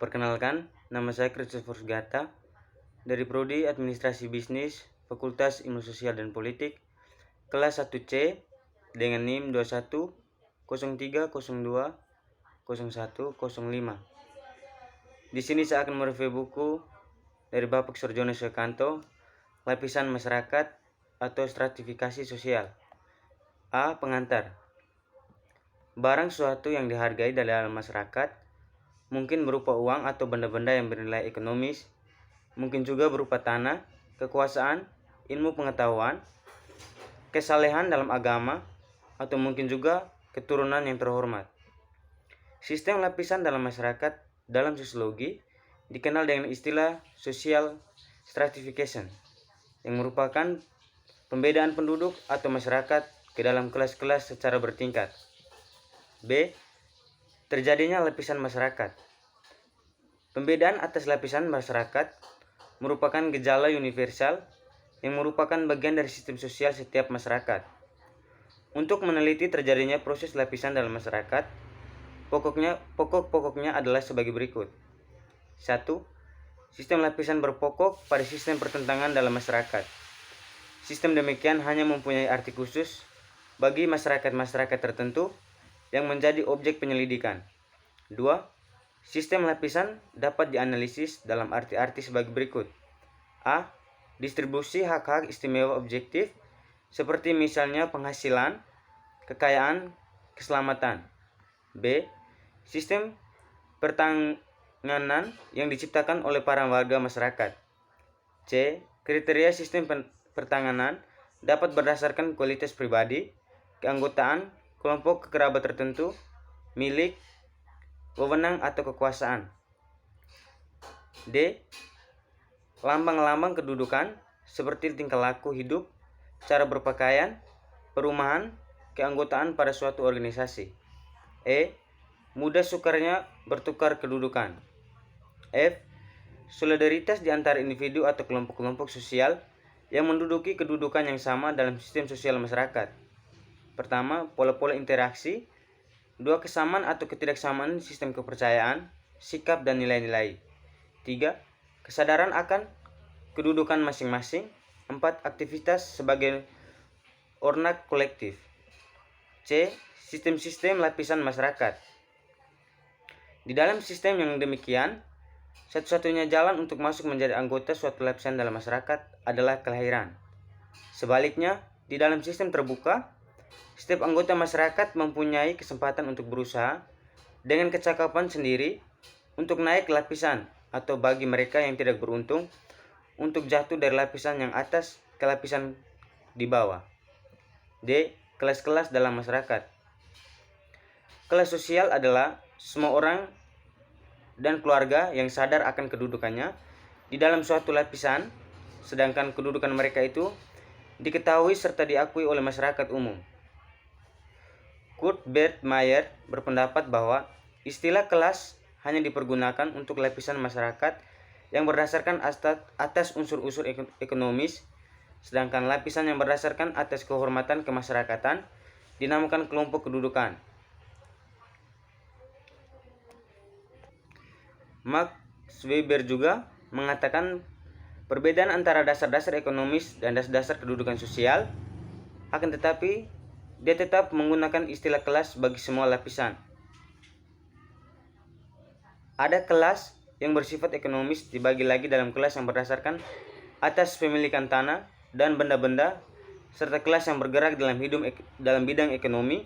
Perkenalkan, nama saya Christopher Gata dari Prodi Administrasi Bisnis, Fakultas Ilmu Sosial dan Politik, kelas 1C dengan NIM 21 03 02 01 05. Di sini saya akan mereview buku dari Bapak Surjono Sukanto, Lapisan Masyarakat atau Stratifikasi Sosial. A. Pengantar. Barang suatu yang dihargai dalam masyarakat mungkin berupa uang atau benda-benda yang bernilai ekonomis, mungkin juga berupa tanah, kekuasaan, ilmu pengetahuan, kesalehan dalam agama, atau mungkin juga keturunan yang terhormat. Sistem lapisan dalam masyarakat dalam sosiologi dikenal dengan istilah social stratification, yang merupakan pembedaan penduduk atau masyarakat ke dalam kelas-kelas secara bertingkat. B. Terjadinya lapisan masyarakat. Pembedaan atas lapisan masyarakat merupakan gejala universal yang merupakan bagian dari sistem sosial setiap masyarakat. Untuk meneliti terjadinya proses lapisan dalam masyarakat, pokok-pokoknya adalah sebagai berikut. 1. Sistem lapisan berpokok pada sistem pertentangan dalam masyarakat. Sistem demikian hanya mempunyai arti khusus bagi masyarakat-masyarakat tertentu yang menjadi objek penyelidikan. 2. Sistem lapisan dapat dianalisis dalam arti-arti sebagai berikut. A. Distribusi hak-hak istimewa objektif seperti misalnya penghasilan, kekayaan, keselamatan. B. Sistem pertanganan yang diciptakan oleh para warga masyarakat. C. Kriteria sistem pertanganan dapat berdasarkan kualitas pribadi, keanggotaan, kelompok kekerabat tertentu, milik, wewenang atau kekuasaan. D. Lambang-lambang kedudukan seperti tingkah laku hidup, cara berpakaian, perumahan, keanggotaan pada suatu organisasi. E. Mudah sukarnya bertukar kedudukan. F. Solidaritas di antara individu atau kelompok-kelompok sosial yang menduduki kedudukan yang sama dalam sistem sosial masyarakat. Pertama, pola-pola interaksi. 2. Kesamaan atau ketidaksamaan sistem kepercayaan, sikap dan nilai-nilai. 3. Kesadaran akan kedudukan masing-masing. 4. Aktivitas sebagai ornak kolektif. C. Sistem-sistem lapisan masyarakat. Di dalam sistem yang demikian, satu-satunya jalan untuk masuk menjadi anggota suatu lapisan dalam masyarakat adalah kelahiran. Sebaliknya, di dalam sistem terbuka, setiap anggota masyarakat mempunyai kesempatan untuk berusaha dengan kecakapan sendiri untuk naik ke lapisan, atau bagi mereka yang tidak beruntung, untuk jatuh dari lapisan yang atas ke lapisan di bawah. D. Kelas-kelas dalam masyarakat. Kelas sosial adalah semua orang dan keluarga yang sadar akan kedudukannya di dalam suatu lapisan, sedangkan kedudukan mereka itu diketahui serta diakui oleh masyarakat umum. Kurt Meyer berpendapat bahwa istilah kelas hanya dipergunakan untuk lapisan masyarakat yang berdasarkan atas unsur-unsur ekonomis, sedangkan lapisan yang berdasarkan atas kehormatan kemasyarakatan dinamakan kelompok kedudukan. Max Weber juga mengatakan perbedaan antara dasar-dasar ekonomis dan dasar-dasar kedudukan sosial, akan tetapi dia tetap menggunakan istilah kelas bagi semua lapisan. Ada kelas yang bersifat ekonomis dibagi lagi dalam kelas yang berdasarkan atas pemilikan tanah dan benda-benda, serta kelas yang bergerak dalam bidang ekonomi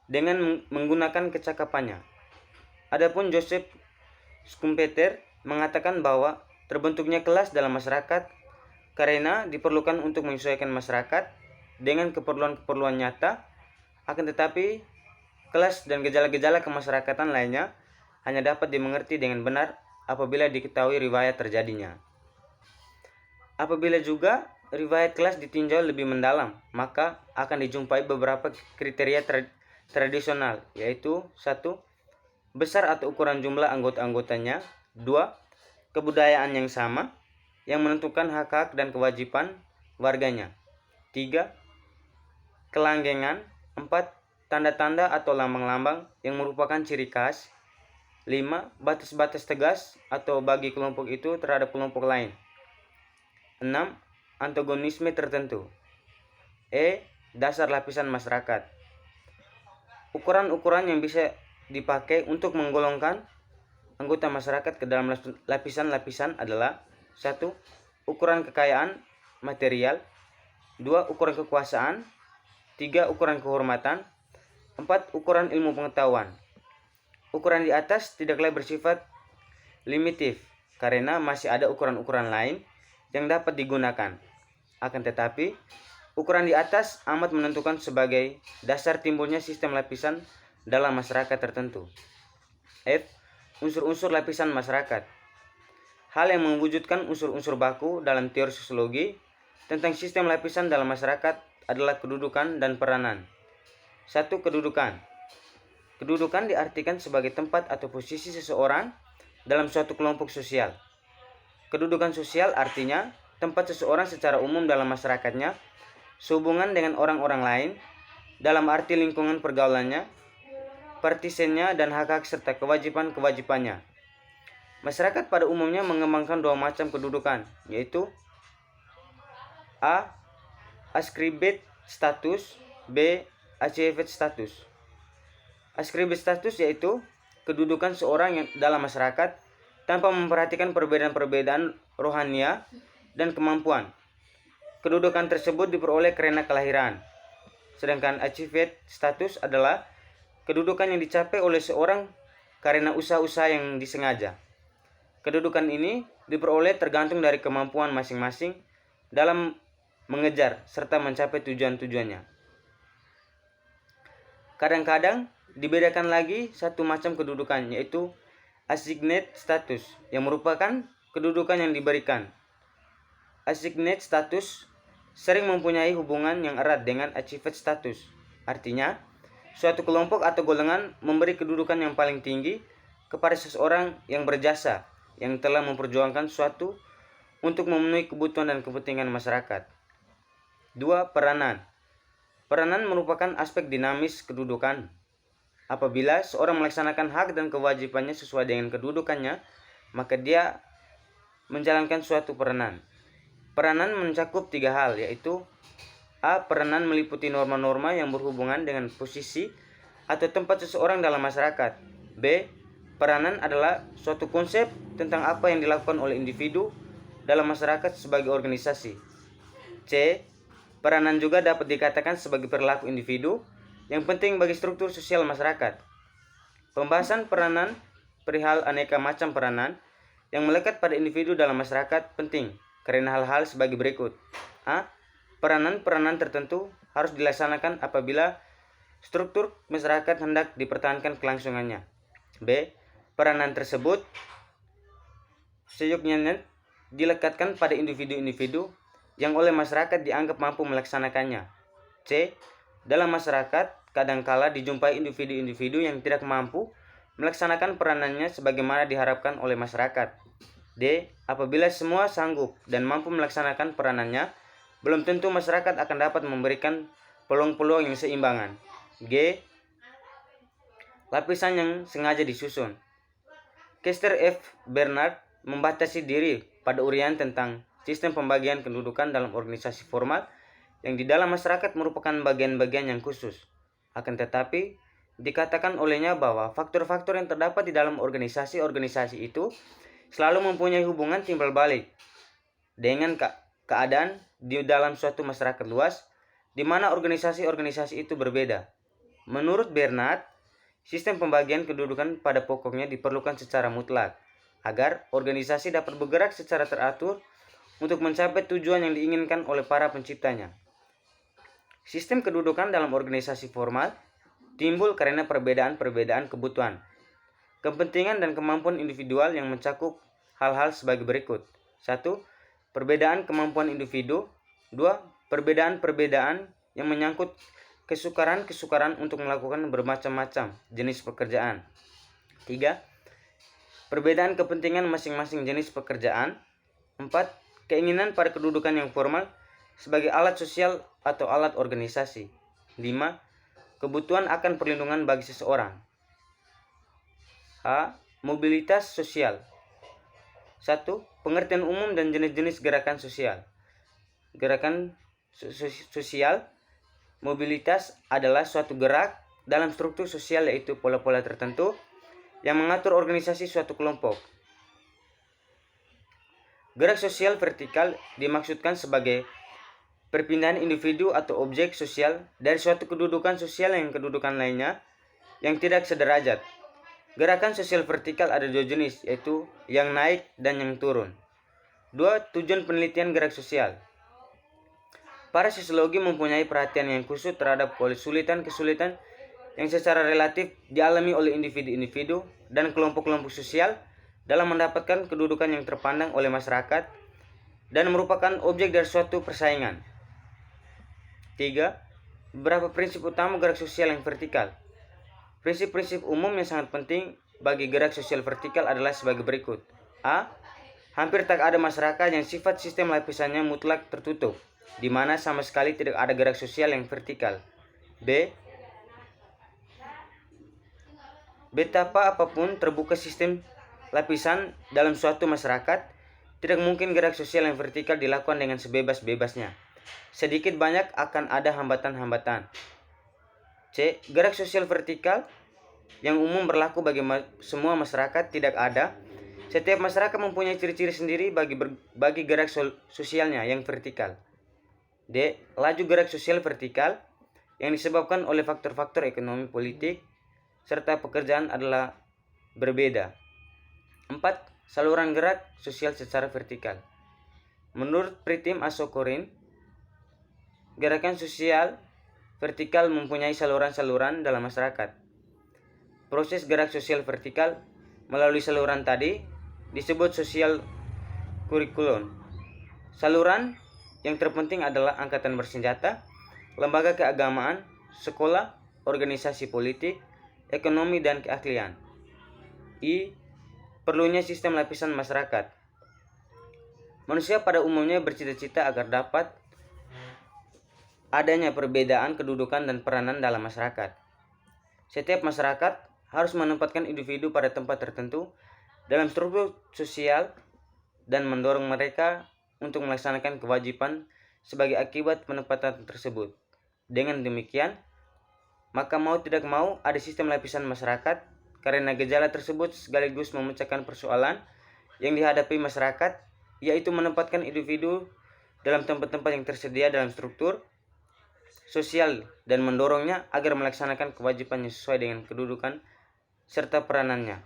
dengan menggunakan kecakapannya. Adapun Joseph Schumpeter mengatakan bahwa terbentuknya kelas dalam masyarakat karena diperlukan untuk menyesuaikan masyarakat dengan keperluan-keperluan nyata, akan tetapi kelas dan gejala-gejala kemasyarakatan lainnya hanya dapat dimengerti dengan benar apabila diketahui riwayat terjadinya. Apabila juga riwayat kelas ditinjau lebih mendalam, maka akan dijumpai beberapa kriteria tradisional, yaitu 1. Besar atau ukuran jumlah anggota-anggotanya. 2. Kebudayaan yang sama yang menentukan hak-hak dan kewajiban warganya. 3. Kelanggengan. 4. Tanda-tanda atau lambang-lambang yang merupakan ciri khas. 5. Batas-batas tegas atau bagi kelompok itu terhadap kelompok lain. 6. Antagonisme tertentu. Dasar lapisan masyarakat. Ukuran-ukuran yang bisa dipakai untuk menggolongkan anggota masyarakat ke dalam lapisan-lapisan adalah: 1. Ukuran kekayaan material. 2. Ukuran kekuasaan. 3. Ukuran kehormatan. 4. Ukuran ilmu pengetahuan. Ukuran di atas tidaklah bersifat limitif karena masih ada ukuran-ukuran lain yang dapat digunakan. Akan tetapi, ukuran di atas amat menentukan sebagai dasar timbulnya sistem lapisan dalam masyarakat tertentu. F. Unsur-unsur lapisan masyarakat. Hal yang mewujudkan unsur-unsur baku dalam teori sosiologi tentang sistem lapisan dalam masyarakat adalah kedudukan dan peranan. 1. Kedudukan. Kedudukan diartikan sebagai tempat atau posisi seseorang dalam suatu kelompok sosial. Kedudukan sosial artinya tempat seseorang secara umum dalam masyarakatnya, sehubungan dengan orang-orang lain, dalam arti lingkungan pergaulannya, partisennya, dan hak-hak serta kewajiban-kewajibannya. Masyarakat pada umumnya mengembangkan dua macam kedudukan, yaitu A. Ascribed status. B. Achieved status. Ascribed status yaitu kedudukan seorang yang dalam masyarakat tanpa memperhatikan perbedaan-perbedaan rohania dan kemampuan. Kedudukan tersebut diperoleh karena kelahiran. Sedangkan achieved status adalah kedudukan yang dicapai oleh seorang karena usaha-usaha yang disengaja. Kedudukan ini diperoleh tergantung dari kemampuan masing-masing dalam mengejar serta mencapai tujuan-tujuannya. Kadang-kadang dibedakan lagi satu macam kedudukan, yaitu assigned status, yang merupakan kedudukan yang diberikan. Assigned status sering mempunyai hubungan yang erat dengan achieved status. Artinya, suatu kelompok atau golongan memberi kedudukan yang paling tinggi kepada seseorang yang berjasa, yang telah memperjuangkan suatu untuk memenuhi kebutuhan dan kepentingan masyarakat. 2. Peranan. Peranan merupakan aspek dinamis kedudukan. Apabila seorang melaksanakan hak dan kewajibannya sesuai dengan kedudukannya, maka dia menjalankan suatu peranan. Peranan mencakup 3 hal, yaitu A. Peranan meliputi norma-norma yang berhubungan dengan posisi atau tempat seseorang dalam masyarakat. B. Peranan adalah suatu konsep tentang apa yang dilakukan oleh individu dalam masyarakat sebagai organisasi. C. Peranan juga dapat dikatakan sebagai perilaku individu yang penting bagi struktur sosial masyarakat. Pembahasan peranan perihal aneka macam peranan yang melekat pada individu dalam masyarakat penting karena hal-hal sebagai berikut. A. Peranan-peranan tertentu harus dilaksanakan apabila struktur masyarakat hendak dipertahankan kelangsungannya. B. Peranan tersebut seyuknya dilekatkan pada individu-individu yang oleh masyarakat dianggap mampu melaksanakannya. C. Dalam masyarakat kadangkala dijumpai individu-individu yang tidak mampu melaksanakan peranannya sebagaimana diharapkan oleh masyarakat. D. Apabila semua sanggup dan mampu melaksanakan peranannya, belum tentu masyarakat akan dapat memberikan peluang-peluang yang seimbangan. G. Lapisan yang sengaja disusun. Kester F. Bernard membatasi diri pada uraian tentang sistem pembagian kedudukan dalam organisasi formal yang di dalam masyarakat merupakan bagian-bagian yang khusus. Akan tetapi, dikatakan olehnya bahwa faktor-faktor yang terdapat di dalam organisasi-organisasi itu selalu mempunyai hubungan timbal balik dengan keadaan di dalam suatu masyarakat luas, di mana organisasi-organisasi itu berbeda. Menurut Bernard, sistem pembagian kedudukan pada pokoknya diperlukan secara mutlak, agar organisasi dapat bergerak secara teratur untuk mencapai tujuan yang diinginkan oleh para penciptanya. Sistem kedudukan dalam organisasi formal timbul karena perbedaan-perbedaan kebutuhan, kepentingan dan kemampuan individual yang mencakup hal-hal sebagai berikut. 1. Perbedaan kemampuan individu. 2. Perbedaan-perbedaan yang menyangkut kesukaran-kesukaran untuk melakukan bermacam-macam jenis pekerjaan. 3. Perbedaan kepentingan masing-masing jenis pekerjaan. 4. Keinginan pada kedudukan yang formal sebagai alat sosial atau alat organisasi. 5. Kebutuhan akan perlindungan bagi seseorang. A. Mobilitas sosial. 1. Pengertian umum dan jenis-jenis gerakan sosial. Gerakan sosial mobilitas adalah suatu gerak dalam struktur sosial, yaitu pola-pola tertentu yang mengatur organisasi suatu kelompok. Gerak sosial vertikal dimaksudkan sebagai perpindahan individu atau objek sosial dari suatu kedudukan sosial yang kedudukan lainnya yang tidak sederajat. Gerakan sosial vertikal ada dua jenis, yaitu yang naik dan yang turun. 2. Tujuan penelitian gerak sosial. Para sosiologi mempunyai perhatian yang khusus terhadap kesulitan-kesulitan yang secara relatif dialami oleh individu-individu dan kelompok-kelompok sosial dalam mendapatkan kedudukan yang terpandang oleh masyarakat dan merupakan objek dari suatu persaingan. 3. Beberapa prinsip utama gerak sosial yang vertikal. Prinsip-prinsip umum yang sangat penting bagi gerak sosial vertikal adalah sebagai berikut. A. Hampir tak ada masyarakat yang sifat sistem lapisannya mutlak tertutup, di mana sama sekali tidak ada gerak sosial yang vertikal. B. Betapa apapun terbuka sistem lapisan dalam suatu masyarakat, tidak mungkin gerak sosial yang vertikal dilakukan dengan sebebas-bebasnya. Sedikit banyak akan ada hambatan-hambatan. C. Gerak sosial vertikal yang umum berlaku bagi semua masyarakat tidak ada. Setiap masyarakat mempunyai ciri-ciri sendiri bagi gerak sosialnya yang vertikal. D. Laju gerak sosial vertikal yang disebabkan oleh faktor-faktor ekonomi, politik, serta pekerjaan adalah berbeda. 4. Saluran gerak sosial secara vertikal. Menurut Pritim Asokorin, gerakan sosial vertikal mempunyai saluran-saluran dalam masyarakat. Proses gerak sosial vertikal melalui saluran tadi disebut sosial kurikulum. Saluran yang terpenting adalah angkatan bersenjata, lembaga keagamaan, sekolah, organisasi politik, ekonomi, dan keahlian. I. Perlunya sistem lapisan masyarakat. Manusia pada umumnya bercita-cita agar dapat adanya perbedaan kedudukan dan peranan dalam masyarakat. Setiap masyarakat harus menempatkan individu pada tempat tertentu dalam struktur sosial dan mendorong mereka untuk melaksanakan kewajiban sebagai akibat penempatan tersebut. Dengan demikian, maka mau tidak mau ada sistem lapisan masyarakat karena gejala tersebut sekaligus memecahkan persoalan yang dihadapi masyarakat, yaitu menempatkan individu dalam tempat-tempat yang tersedia dalam struktur sosial dan mendorongnya agar melaksanakan kewajibannya sesuai dengan kedudukan serta peranannya.